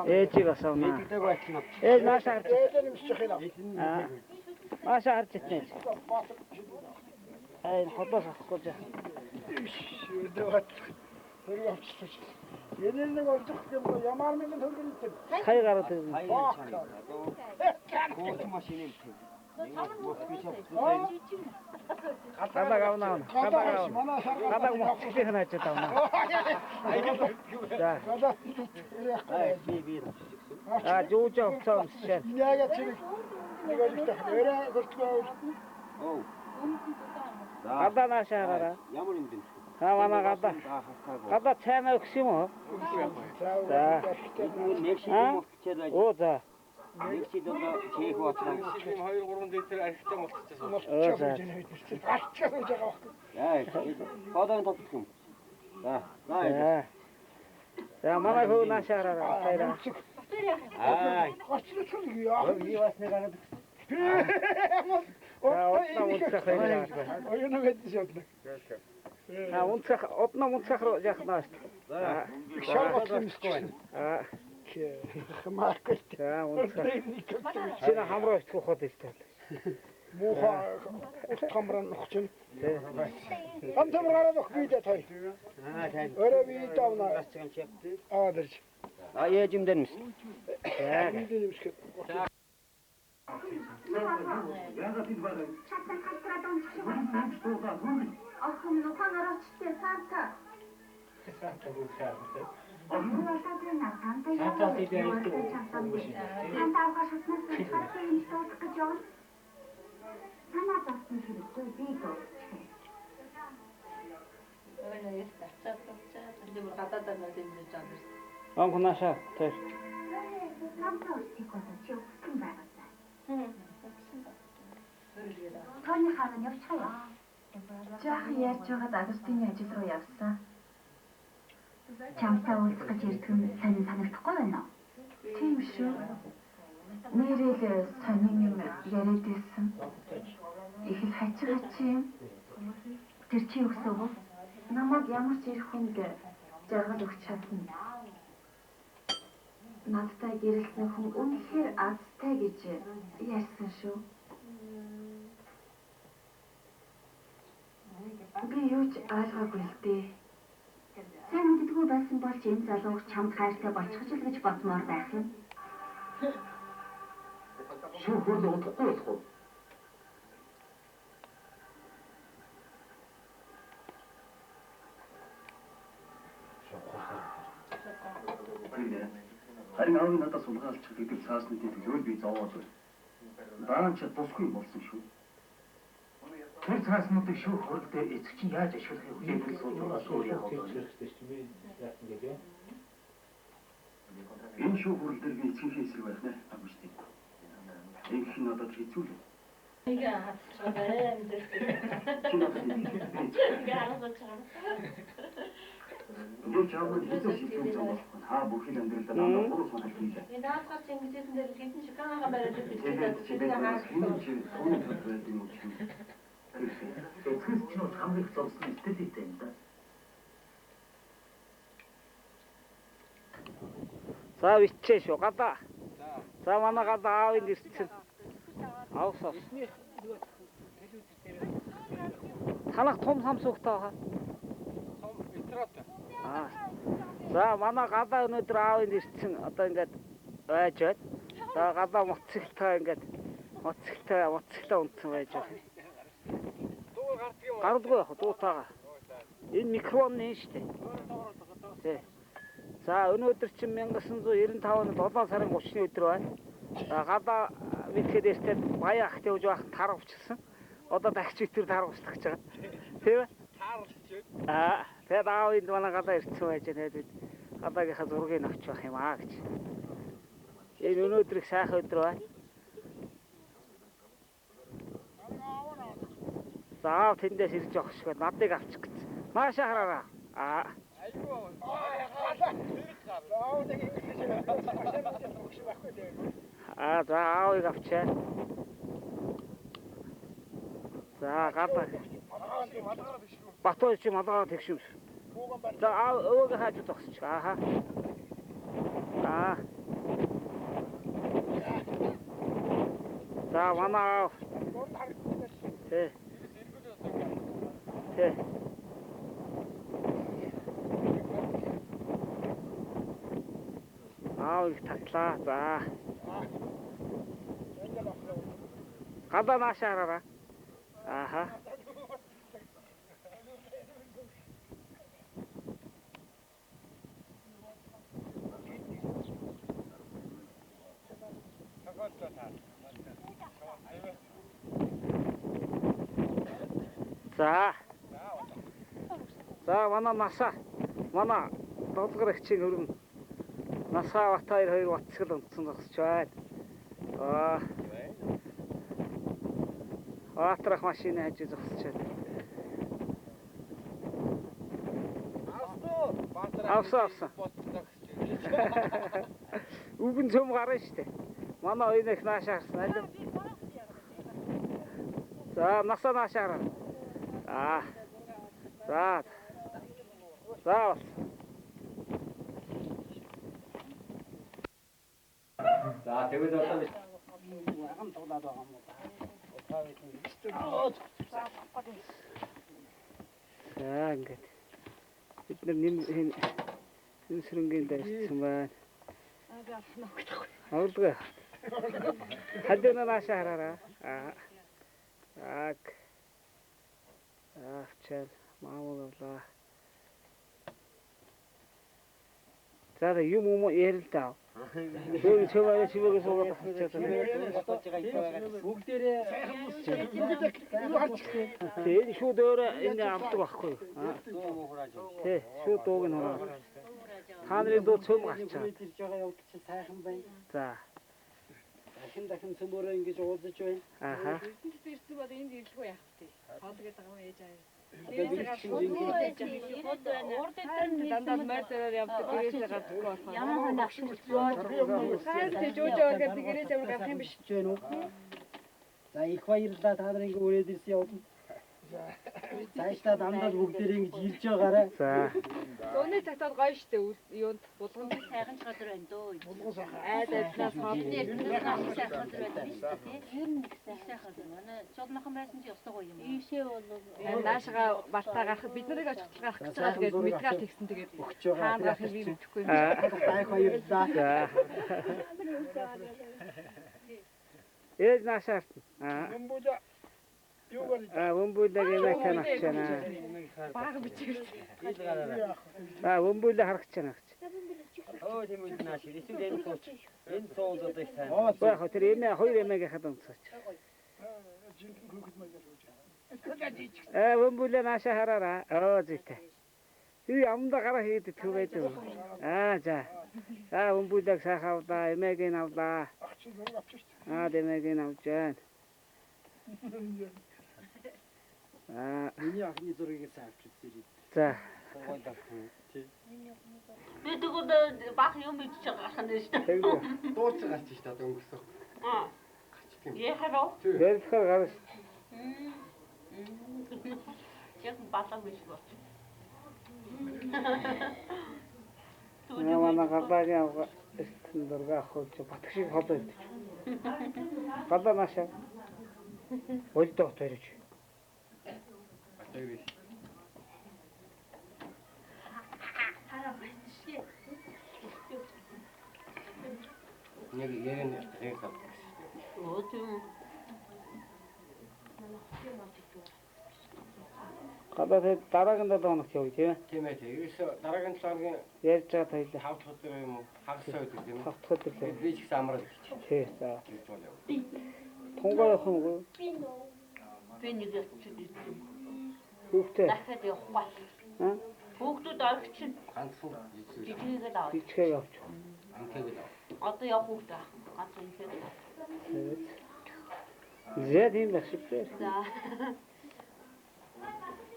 ээжийг асуунаа. Ээж наашаа харж. Наашаа харж итнэ. Хотоос авахгүй жаа. Yenilini gördük ki yamar mı gittin hırgınlıktın? Hayır garantı. Koç maşinim. Kada kavna. Kada mokçi hana çetavna. Da. Juuca uçağım sen. Niye geçirik? Ne gördük de öyle gördük. Oh. Kada naşarara. Ямар юм бэ? Ha mana kada. Kada çayma öksü mü? За. Нэг шиг юм болчихлаа. O da. Нэг шиг одоо чех бодлоо. 2-3 литр архитектор болчихсон. Яа, фодог тотчих юм. За. За mana хөө наашарара. Хайра. Аа. Хоцлоцсон яа. Би бас нэг араад. Отна унцах хайра. Оюуна гэдсэн. Ha унцах отна унцах руу яхнаас. За. Шалгоцсон. А. Хмаакт. За унцах. Сина хамроо ичхөхөд илтэй. Муха утгамран нөхчин. Антамраараа нөхбийдэ той. Өрөө би тавна. Аадэрч. Ээжимдэн мэс. Ахын нухаан арачтай санта. Санта авах шатнаас хатсан юм дуусах гэж байна. Санаа зовсон хэрэгтэй би дуусчих. Он наша тэр. Санта усыг одоо чи өгсөн байгаасаа. Таны хаана явчихъя? Жаахан ярьж байгаад Агустины ажил руу явсан. Чамтай уулзах гэж ирдэг нь сонин санагдахгүй байна уу? Тийм шүү. Нэрэл сонин юм яриад байсан. Их л хачи юм. Тэр чи өгсөв үү? Намайг ямар ч ирэх хүнд жаргал өгч чадна. Надтай гэрэлсэн хүн үнэхээр азтай гэж ярьсан шүү. Би юу ч ойлгоогүй л дээ. Сайн мэддэггүй байсан бол ч энэ залууг чамд хайртай болчихж л гэж бодмоор байх юм. Шүүх хөрл удахгүй болох уу? Харин аавын надаас сулгаалчих гэдэг цаасны төлөөл би зовоод байна. Дараа нь ч тусгүй болсон шүү. Тэр цааснуудыг шүүх хөрөлдөө эцэг чинь яаж ашиглахыг хүлээн сууж өөр явах вэ? Энэ шүүх хөрөл дээр би эцгийн эсрэг байх нэ амжиж тийм. Их нь одоо хэцүү л. Юу ч аавын хэцүү шийдвэр зам болох. Хаа бүхэл амьдралдаа намайг буруу сонголт хийлээ. Энэ даалгавар чингэсэн дээр хэдэн шоколадаа бариад Тэгээд эцгэс ч нөө хамгийн их зовсон стилтэй юм да. За вичээ шүү гадаа. За манай гадаа аавын ирсэн. Аавсаа. Танах том самсуугтай байгаа. За манай гадаа өнөөдөр аавын ирсэн одоо ингээд байж байна. За гадаа моцигтай ингээд моцигтай унтсан байж байна. Гардгүй яг дуутаага. Энэ микрофон нэ штэ. Тэ. За өнөөдөр чинь 1995 оны 7 сарын 30-ны өдөр байна. За гадаа мэдхэд эртээ баяа ах тавьж байх тар өвчсөн. Одоо дахиж өтөр тар уучлах гэж байгаа. Тийм ээ? Тэгээд аав энд манай гадаа ирсэн байж байгаа. Гадаагийнхаа зургийг авч байх юм аа гэж. Энэ өнөөдрийг сайхан өдөр байна. За тэндээс ирж явах шиг надыг авчих гэж. Маашаа хараараа. За аавыг авчаа. За гадаа. Батой чи мадгаа тэгшүүс. За өвөг хааж зогсчих. За манай Тэ. Тэ. Их татлаа. За. Гадаа наашаа хараараа. Ааха. За. За манай насаа. Манай долгорогчийн хөрөн Насаа Батбаяр 2 Батцгэл онцсон зогсож байна. Баатрах машины хажуу зогсож байна. Авсан. Үгэн цөм гарна штэ. Манай оюунх наашаа харсан аль. За насаа наашаа хараа. За. За тэгвэл одоо За ингээд бид нар нэм сэрэнгийн дээрсэн байна. Авлага. Хадина наашаа хараараа. Чэл маамуулаа. За юм ярилдаа. Өөр чивээ чивээгээс угаад авчихсан. Бүгдээрээ Тэгээд шууд өөр энэ авдаг байхгүй. Тий, шууд дууг нь хураа. Та нарын дуу цөм гарчаа. ирж байгаа явдал чинь сайхан байна. За. Дахин цөмөрөө ингэж уулзаж байна. Ааха. Ирсэн бол энд ирлгүй яах вэ? Хоолгээд байгаа юм ээж аа. Дандаа маар зэрэг явдаг гэрээсээ гадаггүй болохоор. Ямар хоног Хайр жожоогоор гэрээс ямар гарах юм биш. Жээнүү. За их баярлалаа та нар ингэ өрөөд ирсэн явна. Цаашдаа дандаа бүгдээрээ ингэж ирж байгаарай. За. Өнөө цагтаад гоё штэ юунд булган сайхан ч гадар байна дөө. айд айднаас хоол. Сайхан гадар байдаг шүү дээ. Ер нь их сайхан гадар. Манай чулмахан байсан чи ёстой гоё юм. Ийшээ бол Наашгаа балтаа гарах бид нарыг очихлах гарах гэж байгаа тэгээд мэдгээл тэгсэн тэгээд Өгч байгаа. хаан гарах юм мэдэхгүй. Их баярлалаа. За. Ээж наашаа. Өмбүлэг юм ханагчана. Бага бичиж. Өмбүлэг харагчана. оо тийм үү нааш. Эсвэл энэ сууч. Энэ суул одоо их сайн. Яг тэр эмээ хоёр эмээг хадам цаач. Өмбүлэг наашаа хараараа. Зүйтэй. Хий амда гараа хийдэг түгээдэг. За. Өмбүлэг сайхан авлаа, эмээг нь авлаа. Эмээг нь авч जैन. Миний анхны зургийг савчилсан. За. би тэгвэл бах юм бичиж байгаа юм шүү дээ. Дууц гарч ш та өнгөрсөн. Яхаа. Ярихаар гараш. Яг батлаг биш бол. Манай гадаагийн авга эстэн дурга авах батг шиг холоо идэж. Гадаа наашаа. Өлдөө төрөж. Нэг ярин яг тав. Оо тийм. Гадаа дараагийн 7 хоног явъя тийм ээ. Тийм ээ. Ерөөсө дараагийн 7 хоногийн Ярьж байгаа тойлоо. 5 дахь өдөр юм уу? Хагасаа өдөр тийм үү? 5 дахь өдөр л. Би ч их амрал хийчих. Тий, за. гэж болов. Тунгай явах юм уу? Би нэг явчих. Хүүхдээ. Дахиад явах бол. Хүүхдүүд орчих чинь Ганцхан жижигээр авах. Бичгээ явж. анхийг л. Одоо явах хүүхдээ. Ганц үнэхээр. Зэд юм байх шиг байна. За.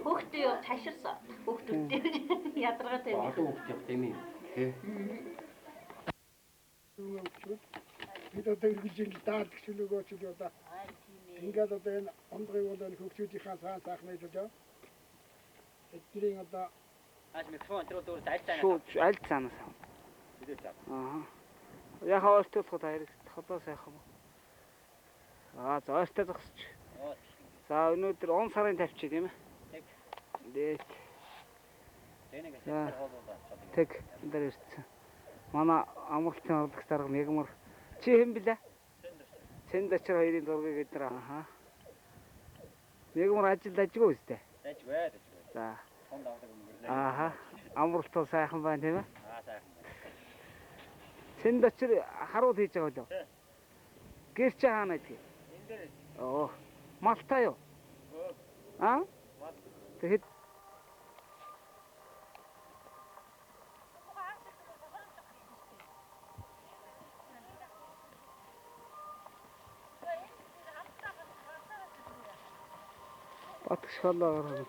Хүүхдээ яв таширсан. Хүүхдүүд ядаргаатай. Одоо хөвч явах тийм ээ. Тий. Бид одоо иргэж даадаг шүлгөө ч одоо ингээд одоо энэ ондрын бол энэ хөгжүүдийнхаа сайхан хэлж байгаа. Эдгэрийн одоо микрофон тэр өөр дайлтаа. Шууд аль цаанаас аа. Яг өөртөө таяр холоо сайхан. За ойртой зогсож. За өнөөдөр он сарын тавьчих тийм ээ. Дээд. Тэг энэ ирсэн. Манай амралтын орлогч дарга Мегмар. Чи хэн блэ? Цэнд очир хоёрын зургийг эдэр аа. Мегмар ажил ажгүй үстэй. Ажгүй. За. Ааха. Амралт бол сайхан байна тийм ээ. Сайхан. Цэнд очир харуул хийж байгаа болов. Гэр чи хаана идэх? Энэ дээр. Оо. Малтай юу? Аа? Тэгэхэд Батгш холоо.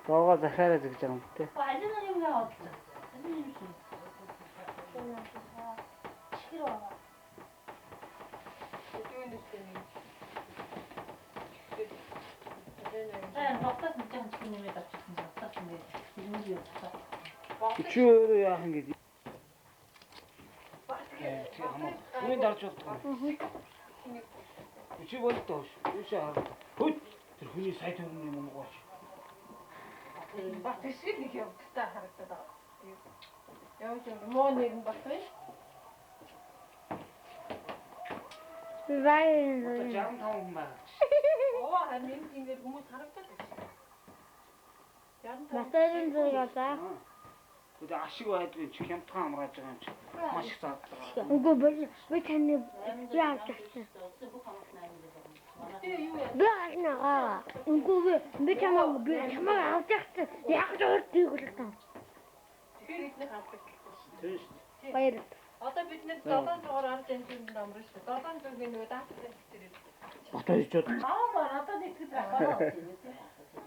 Доогаа захиараа зэгж байгаа юм те. Алина юм яа бодлоо. Алина юм шиг. Шигэр байгаа. Тогтоос нэг жан чих нэмээд авчихсан. Тогтоос нэг юм юу цаа. Чи өөрөө яах юм гээд. Чи хамаа. Үнэн дарж болтгоо. Чи болтоо. Юуша хаа. Хөт. Тэр хүний сая төгрөгийн юм gooч. Батгшиг нэг явдтай харагдаад байгаа. Явж муу нэг нь батгаш. Вайн. 65 хүн байна. Оо харин ингэж хүмүүс харагдаад байна. Матарын зүг яваа. Good ашиг байдгүй чи хямдхан амрааж байгаа юм чи. Маш их заадаг. Үгүй би таны яах гэсэн. Би ханаа. Үгүй би чамаа авч явсан. Яг л өөр тийгүүлсэн. Тэгэхээр эдний хаадаг. Тэс. Баяр. Одоо бид нэр 7 дугаар ард энэ амрах шүү. 7 дугаар нөгөө даатдаг дээр. Батайчод. Одоо нэг их байгаа.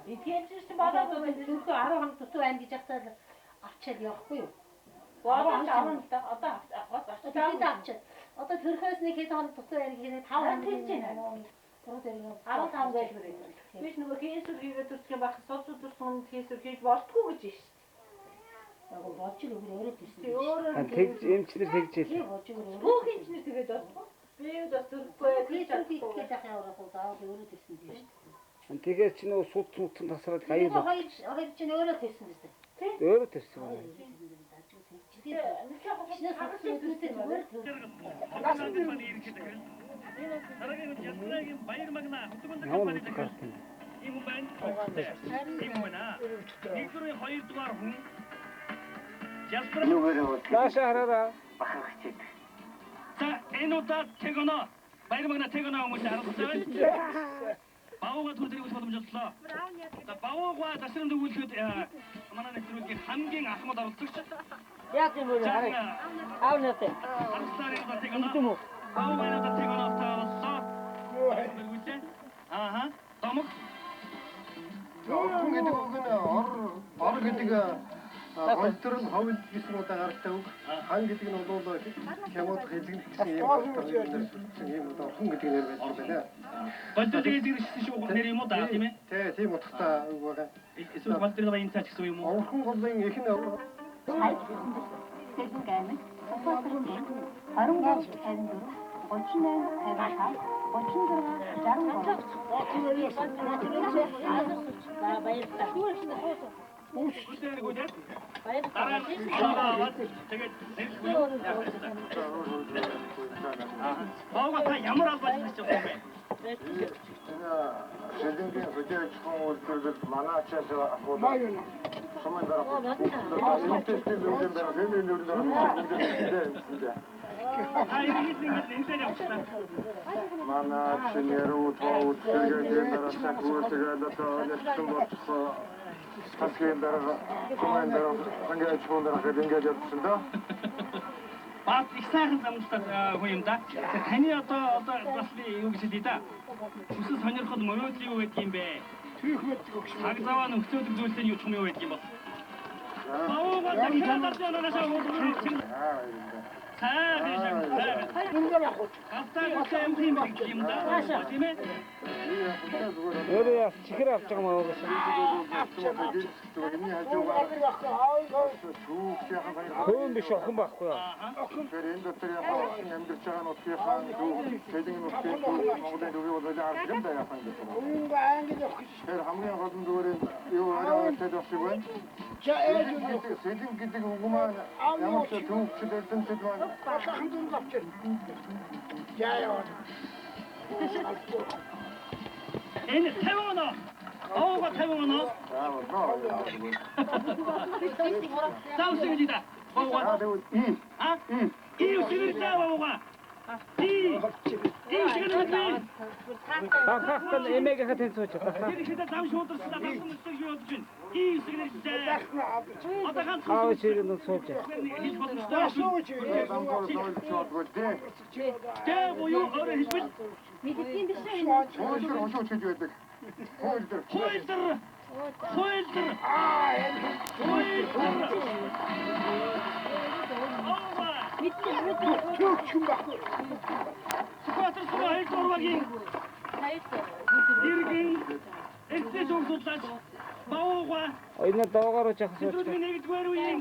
Эдгээрчсэн болоод түрхүү 10 хоног тутуу байна гэж хацаад авчаад явахгүй юу? Баавал авах та одоо авчаад. Одоо түрхөөс нэг хэд хоног тутуу байна гэхээ 5 хоног хийж байна. 15 гэж хүрээд. биш нөгөө хийсүр хийгээд төрчих юм байх. Содсууд төрсөн хийсүр хийж болтгүй гэж байна. Яг болж л өөрөө тийсэн. Өөрөө Тэгж эмчлэр тэгж ил. бүх хинчнэр тэгээд болтгүй. Би бас төрөхгүй хийж ах явах уу заа өөрөө тийсэн тийм шүү. Тэгээд чи нөгөө суд цуцсан тасраад хаяа. Хоёр чинь өөрөө тийсэн биз дээ. Өөрөө тэрсэн. Ямар нэг карт. ийм байна. ийм байна. Нэгдүгээр хоёрдугаар хүн Ялбар Нааш хараа. бахархчид. За энэ удаа тэгөнө. Баяр магна тэгөнө хүмүүс харагдсан. Баавга төрдөрийг ус боломжлоо. За баавга засрын дүүлэхэд манай нэвтрүүлгийн хамгийн ахмад оролцогч. Яг юм уу хараа. Аав нэт. Амстарын удаа тэгөнө. Баавга удаа тэгөнө тавлаа. Ааха. Томог. Орхон гэдэг үг нь ор гэдэг Онтер нь ховд гэсэн удаа гардаг. Хан гэдэг нь бол хямууд хэлэг гэсэн юм удаа хүн гэдэг нэр байж байна. Онтер хэлэгдсэн шүү нэр юм уу да тийм ээ? Тийм утгатай үг байгаа. Эсвэл онтерны энэ цаач гэсэн юм уу? Орхон голын их нь Сэлэн гаймаг, Улаанбаатарын 23 54 38 Баага ямар албач гэж байна бэ? Сэдэнгийн хөдөлгөөн үйлдвэрлэл манай ачаас ахуулаад сумын дараа манай чинэрүү тоот тэгээд дараасаа гүйцэтгэл одоо нэгэн болчихсон. Хасгийн дараа сумын дараа хангаж чуундар ахад ингэж явсан да. Бат их сайхан замдаа хүн юм да. Таны одоо бас би юу гэж хэлээ да. Үсэл сонирхол мөрөөдөл юу гэдэг юм бэ? Түүх мэддэг өгш. Цаг заваа нөхцөлөд зүйлсээ юу ч юм байдаг юм бол. Баага дахиад дараасаа уулзах. Өөрөө яс чихэр авч байгаа маа угсаа. Хөөн биш охин байхгүй юу? Тэр энэ дотор яг амьдарч байгаа нутгийнхаа хэлэн нутгийн Монголын төвийн болоод ард юм да яхан гэсэн. Тэр хамгийн гол нь зүгээр юу арай төлөв шиг байна. Хэлэн гэдэг үг маань ямар ч төвчл эрдэмтэд маань ахын дүн авчир. Яа. Энэ 50 оноо. Оога 50 оноо. Таусгийда. Оога. А? Иусгийда оога. Дахтан эмэгээ хатэн сууч. Тэгэхдээ зам шуударсан дахсан мөсөг юу болж байна? Иусгийда. Одоо ганц Аав чигээр нь сууч. хийж боломжтой. Тэ буюу өөрөө хэлбэл мэддгийн биш үү? Хөөж хийж байдаг. Хойлдер. Чөкчүн баггүй. Скватер сумаа хэлбэрвагийн. Иргэн эцэс уусуулж баага. Энэ доогоор жах сууч. Зүрхний нэгдүгээр үеийн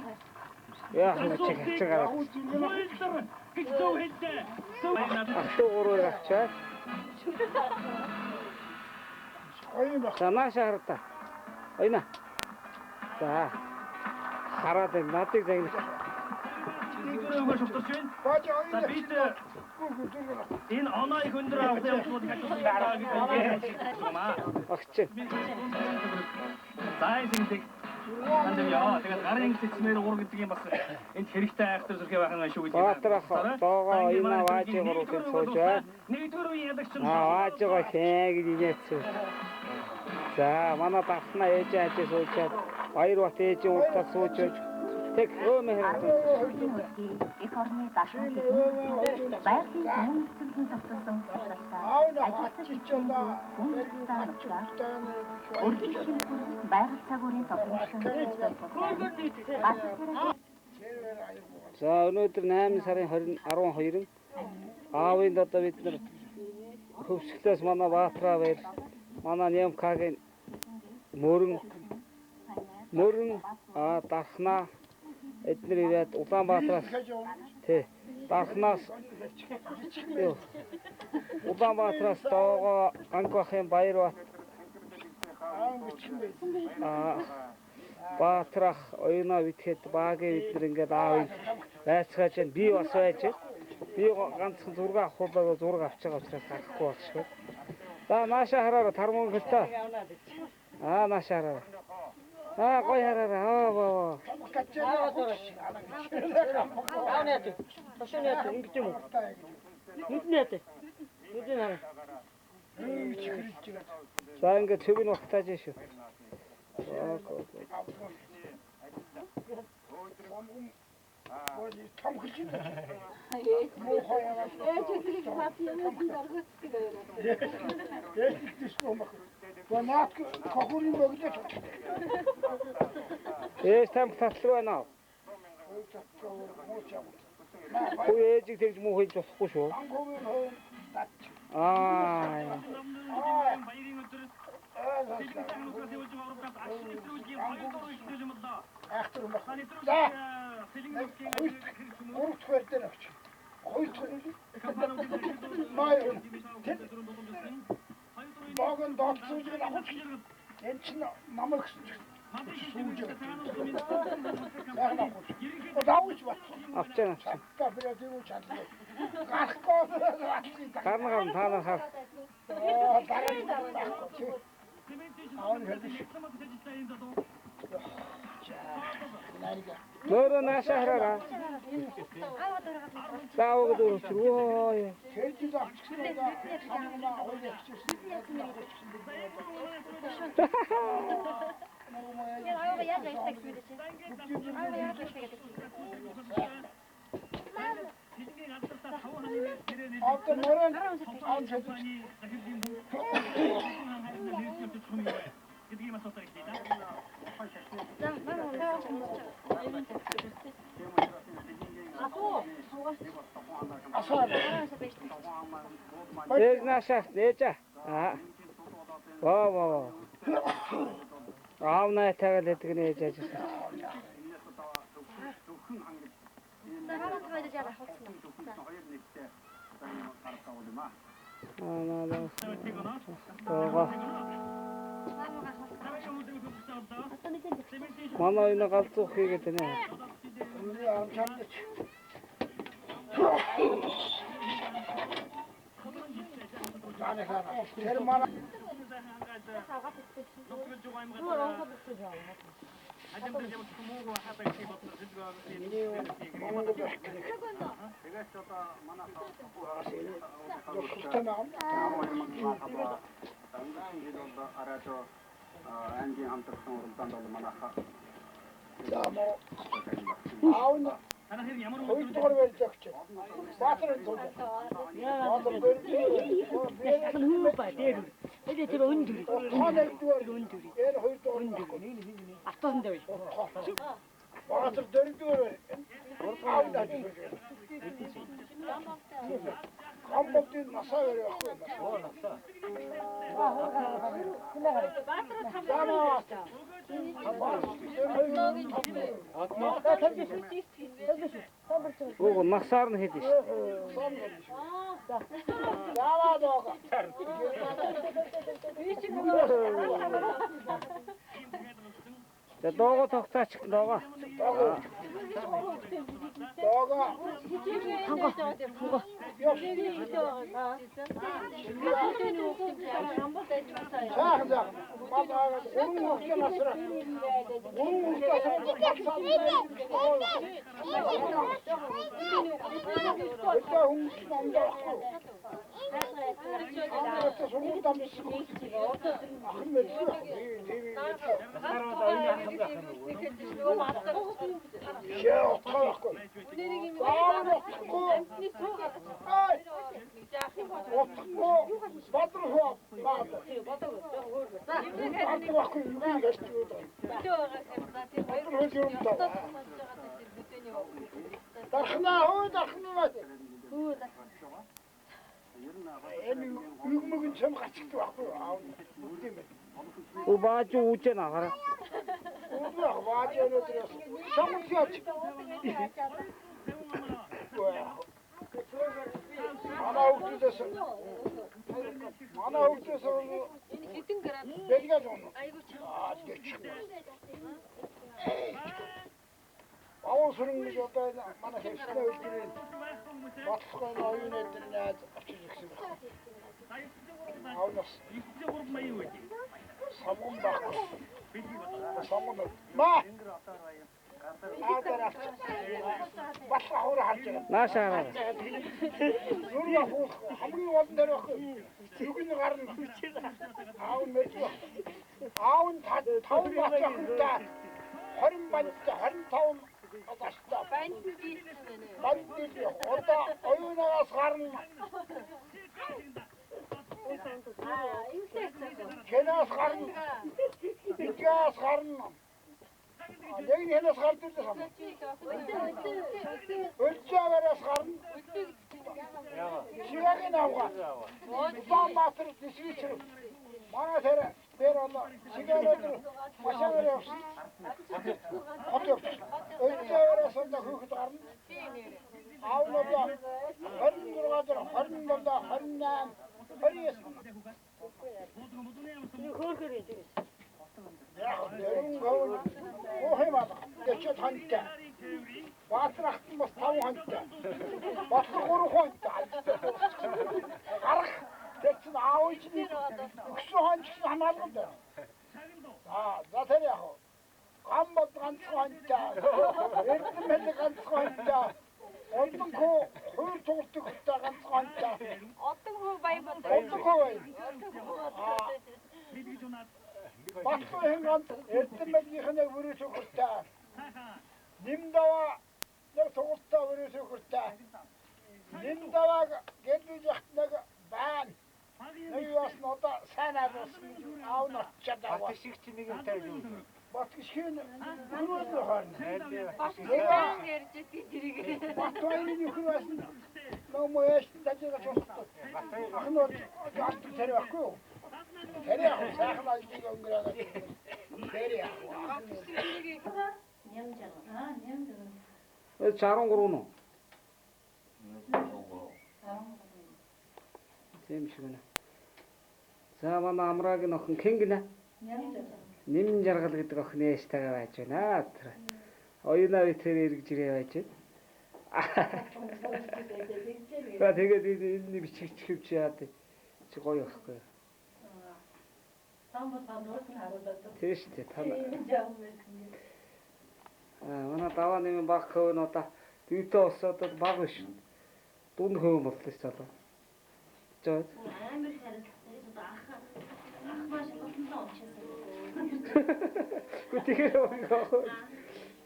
Яах вэ чигээр. хойлдер гэж зөв хэлдэг. Ахтуу гурваар авчаа. Санаа шаарта. Ойна. За. Хараад надыг загнах. Зүгээр шугтарч байна. За бид энэ оноо хөндөр авах явуулах гэж байна гэж байна. Агч. Зайсэндэг. Андаа тэгээд гарын ингэсмээр уур гэдэг юм бас энд хэрэгтэй айхтар зүрхээ байх юм шүү гэж байна. Баатрах доогоо ойна waajи гурав гэж сууж байна. Нэгдүгээр үеийн ялагч нь Waajигаа хэн гэж инээсэн. За манай багснаа ээж ажиж суучаад баяр бат ээжийн уртаа сууж тэг өөмөр Их орны даашгүй байгалийн хүмүүстийн тогтсон байгаль цагуурын За өнөөдөр 8 сарын 12-нд аавынд одоо бид нар хөвсгөлөөс манай Баатраа байр манай Нямкагийн мөрөн Дархнаа эдгээр ирээд Улаанбаатараас тий Дархнаас Улаанбаатараас доогоо Анкохын Баярбат Баатрах ойноо витгэд баагийн бид нар ингээд аавыг байцгааж байна. Би бас байж. Би ганцхан зураг авахулаа зураг авч байгаа учраас авахгүй болчихсон. За нааша хараараа тармун гэлтэй. Нааша хараараа. Гой хараараа. За ингээд цэвэн багтааж шүү. Том хөлж байна. Банат кохурин богдож. Там татлуу байна уу? Хөө ээжиг тэрж муу хийж болохгүй шүү. Аа. баярын өдрөс Сэлгэн явуулж аваад ашиг нэвтрүүлгийн 2 дөрөв ихтэй юм да. Ахтар юм. За. Урт хөрдөн авч. Хойд Баган доцож авах. Энэ чинь намайг Давж бат. Авчаа. Кооператив чад. Гарахгүй. Таанаа хаа. Нөрөө наашаа хараа. Тааваг дөрөвчрөө. Хэлж авчихсан. Автор нөрөө Ээж наашаа ээжа. Ваа. Аавнаа тагаад гэдэг нь ээж ажиж. Манай энэ галзуух хийгээд байна. Ого, насаар нь хийдэж. За доого тогтооч доого. Убааж үүж нахара. Наашаа. Хэнээс гарна. Икээс гарна. Яг хэнээс гардаг юм. Өлчөөс гарна. Шигагийн авга. Улаанбаатар дистрикт. Манай тэр одоо шигагаар машинаар явсан. Өлчөөс онда хүүхэд гарна. Аавнаа 26 дээр 27 28 29 Охимаа дэчэд ханта. Баатрахт мос 5 ханта. Батх 3 ханта. Гарах дэчэн аавч нь өгсөн ханч хамаалганд. За тэр яах вэ? Гамбат ганцхан ханта. Эрдэмэл ганцхан ханта. Одон хөө хөр туурдаг хөтэ ганцхан ханта. Одон хөө баябад. Одон хөө. Батхан ганц эрдэмэлийнхнээ өрөөсөө хүртээ. Нимдава нэг тууртаа өрөөсөө хүртээ. Нимдаваг гэлдэж яхтнаг баан. Нэг яс нота санаад аав нотчадаа. Бат шиг чи нэг юм тайж үү. Бат шиг өрөөсөө харна. Бахан ярьж дэрэг. Батханы нөхрөөс номоёш тажига чостоо. Ахноо яст тэр байхгүй. Тэр яах сайхан ажиг өнгөрөөд. Тэр яах. Өө 63 нь. Тийм шиг нэ. За манай амраагийн охин Кингнэ. Нэмэн жаргал гэдэг охин ээжтэйгээ байж байна. Тэр оюунаа витер эргэж ирээ байж байна. Тэгээд энэ бичигчвч яа тий. Чи гоё ахгүй. Тийм шүү дээ. Манай даваа нэмэн баг хөө нь одоо дүүтээ осоод баг биш. Дунд хөө боллоо ч залуу. Жоо. Амар харилцагтай ах маш болсон Гүтгээр өгөө.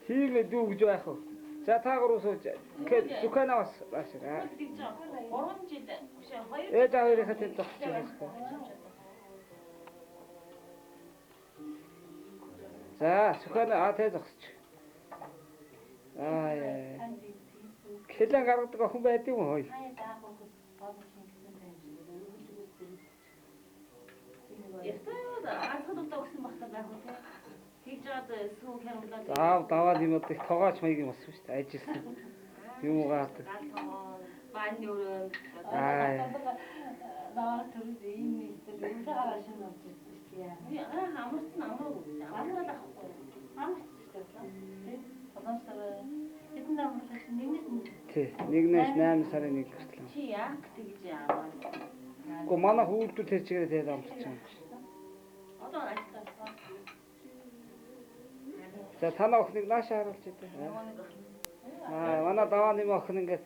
Хиймэ дүү гэж байх уу? За та гурав сууж. Зүканаас баашаа. 3 жил үшээ 2 Ээж аваарийнхаа тэнд зогсож байгаа. За, зүкана тэ зогсож. Яа. Хэлэн гаргадаг охин байдаг юм хой. Даваад юм одоо их тоогооч маяг юм болсон шүү дээ. Ажилласан. Юм уугаад. Бааны өрөө. Наа төрөд ийм нэстэ гараа шин авч ирсэн. Яа хамарсан амраа. Амраа авахгүй. Хамарсан шүү дээ. Одоос хэдэн амраа нэгнээс Тий, 1-ээс 8 сарын 1 хүртэл. чи яах гэж яаваа. Гэхдээ манай хүүхдүүд тэр чигээр тэгээд амтчих юм. Одоо ажилласан. За танаа охиныг наашаа харуулж идэв. Манай даваа нэм охин ингээд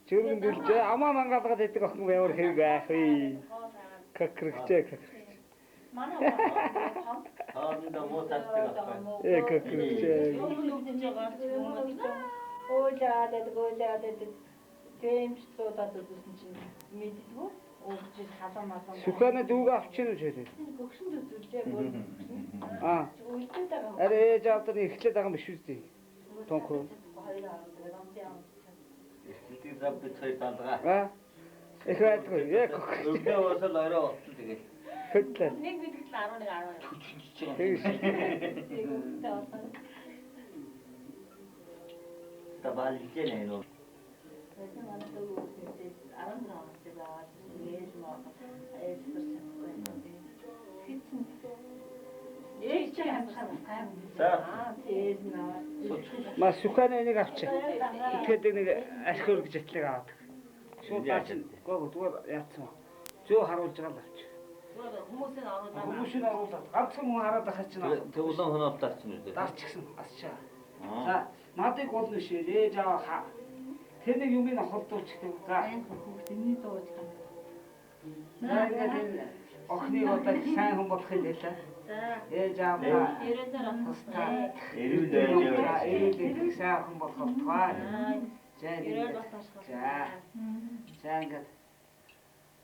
чөргөн дүлжээ амаа мангаалгаад идэг охин ямар хэрэг байх вэ? Кокрэгчээ. Манай Хаанда муу татдаг байна. Кокрэгчээ. Гоолаад Джеймс туудаад үзсэн чинь мэддэггүй. Уугч халуун малуун. Сүхэнэ дүүг авчихна үү шээ. Гөгшөнд үзүүлжээ бүр. Үлдээд байгаа. Аре ээж авдар ихлээд байгаа юм биш үү? Тонхоо. Ихтэй зав бицээ талгаа. Их байдгүй. Яг Өвдөө уусал орой олсон тэгээд. хөдлөө. нэг бидэхл 11 12. Тэгэж. Табал ичэнэ нөө. Ма сүхэнэ нэг авчих. Тэгэхэд нэг архиур гэж атлыг аваад. Шууд баачин. Гоо зүгээр яатсан. Зөө харуулж байгаа л авчих. Хүмүүсийн оруулаад Хүмүүсийн оруулаад ганцхан хүн хараад ахаа чинь. Тэг улаан хоноод дарчин үү? Дарчихсан асчаа. За, надыг гол биш ээж аваа. Тэр нэг юмыг холдуулчихдаг. За. Хөгтөний дууж байгаа. Тэгээд охиныг одоо сайн хүн болох хэлээ. за Ээж аваа. 90 дээр Тустай. Эрүүл сайн хүн болох таа. За. 90 бас ашиглах. За. За ингээд.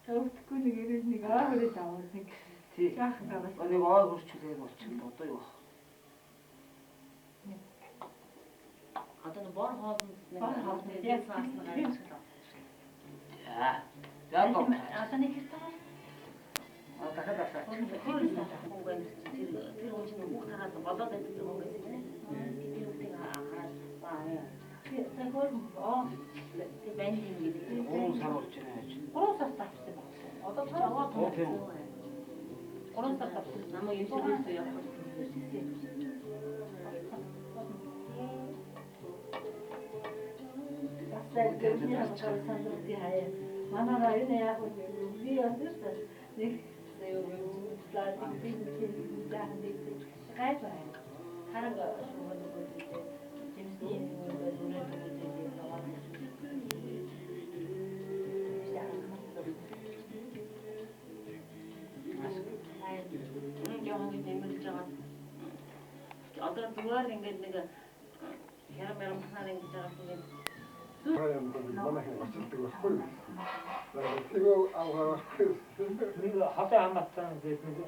Өвдөхгүй нэг ирээд нэг аагаар даваад нэг Тий. жаахан даваад. Нэг ой хурцлээд болчихно одоо юу. Одоо нэг бор хоолнд нэг яг цаасна гарч ирсэн. Яг гоо. Одоо нэг их таа. Дахиад асаа. Тэр үчиг бүх тагаад болоод байдаг юм гэсэн чинь. Тэр үчиг хараад тэр хөрмөө тэр бэндинг гэдэг. 3 сар болж байна гэж. 3 сар тавьсан байна. Одоо чаваа тавьсан. 3 сар тавьсан. Намайг юм шиг үстэй явах гэсэн. Манай энэ яг би өдөртөө нэг пластик бэлтгэл жаахан дэвтэж гайд байна. Хараг шугал өгөөд жимсний өгөөд өрөөд өгөөд яваад. Яагаад нэмэлж байгаа. Одоо зүгээр ингээд нэг хэрэг мэрэмхнаар ингэж байгаа юм. Манайхан очилдаг байхгүй. Тэгээ авгаа. Нэг хатаа хамаатсан гэдэг нэг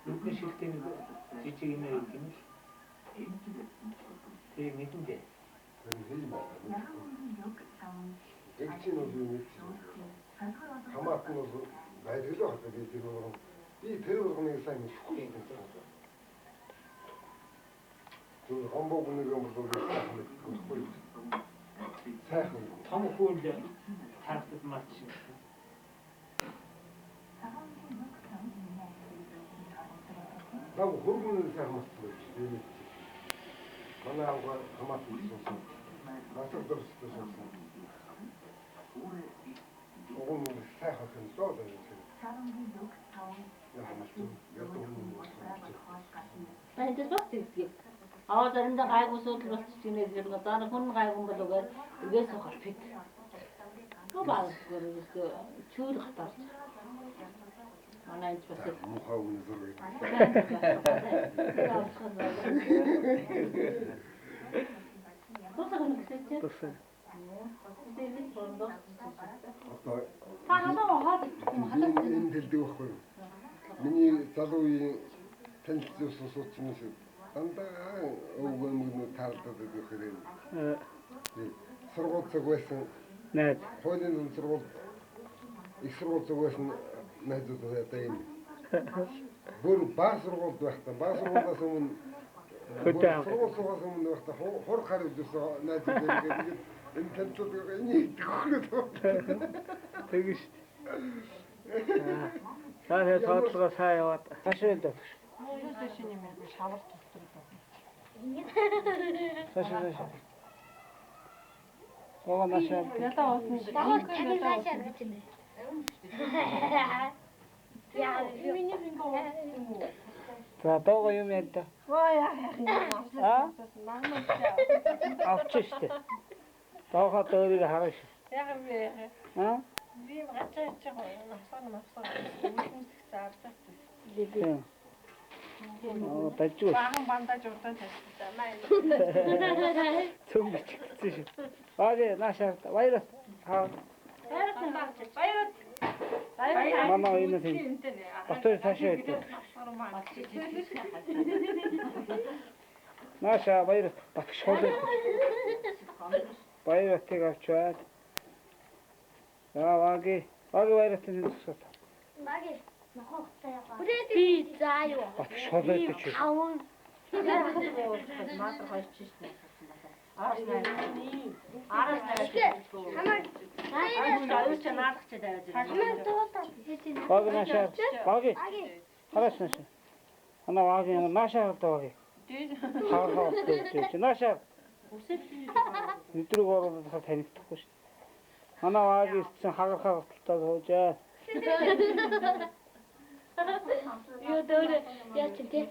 нүдний шилтэй нэг жижиг юм яг юм ш. Тэгээ мэдэнтэй. Эгчийн бол юм. Хамаатан бол байдлаа хатаа гэдэг юм. Би тэр ургамыг сайн мэдхгүй юм байна. Тэр гомбог нэг юм бол байхгүй. Сайхан Том хүн л таардаг мат шиг. Нам хөргөн сайхан мэдгүй. Манай авгаа хамаатан гэсэн. Насар дөрстэй байсан. Огон сайхан хэн сууд байна. Баяж багтдаг. Аа заримдаа гайгүй суудлал болчих юм нэг юм даа хүн гайгүй бол угаар үгээс хавпик. Гобал гөрөөсөө чүүл хатаарч. Манай ч бас мухаа үнэхээр. Тусан. Та хадаа хаад Энэ дэлдэг байхгүй. Миний залуу үеийн танилцуулсан сууцнаас дандаа өвгөмгнүү таалдаад байдаг хэрэг. Сургууль цаг байсан. Найд. Хуулийн сургууль их сургууль цаг байсан найзууд одоо юм. Бүр баа сургуульд байхдаа баа сургуулиас өмнө сургуулиас өмнө байхдаа хур харж байсан найзууд гэдэг энэ танилцуулга энийг төгөлөө. Тэгэж. Сая тодлого сайн яваад. Хашаа даа. Саша. Гоо машаа. Ядаа уусан. Багт таны цаашаа гэж байна. Яа, миний бинго. За доо юм яа. Оо яах юм. Авч штэ. Доохоо дөөрийг харааш. Яг юм бэ. Аа? Би гацаач навсаа. Тийм. Оо дажгүй. Баахан бандаж удаа тавьчихсан. Маа. Цөм бичсэн шүү. Баагээ наашаа баяраа. Хаа. Баяраа. Мама энэ тийм. Батөр цаашаа идэв. Наашаа баяраа. Батх шоолоо. Баяраа тэг авчаад. Ваагээ баяраа тийм зүсгэж. Маги. Би заяа. Батх шоолоо идэж. Аван. маатар хоёр чиш байна. Араас аюулч наадах чадаад байна. Баг наашаа. Баги. Хараас наашаа. Ана ваагийн наашаа тавааги. Хаа тийм. Наашаа. Өдрөг ороод танигдахгүй шүү. Манай ваагийн ирсэн хагархаа готолтой хуужаа. Юу дөр яач тий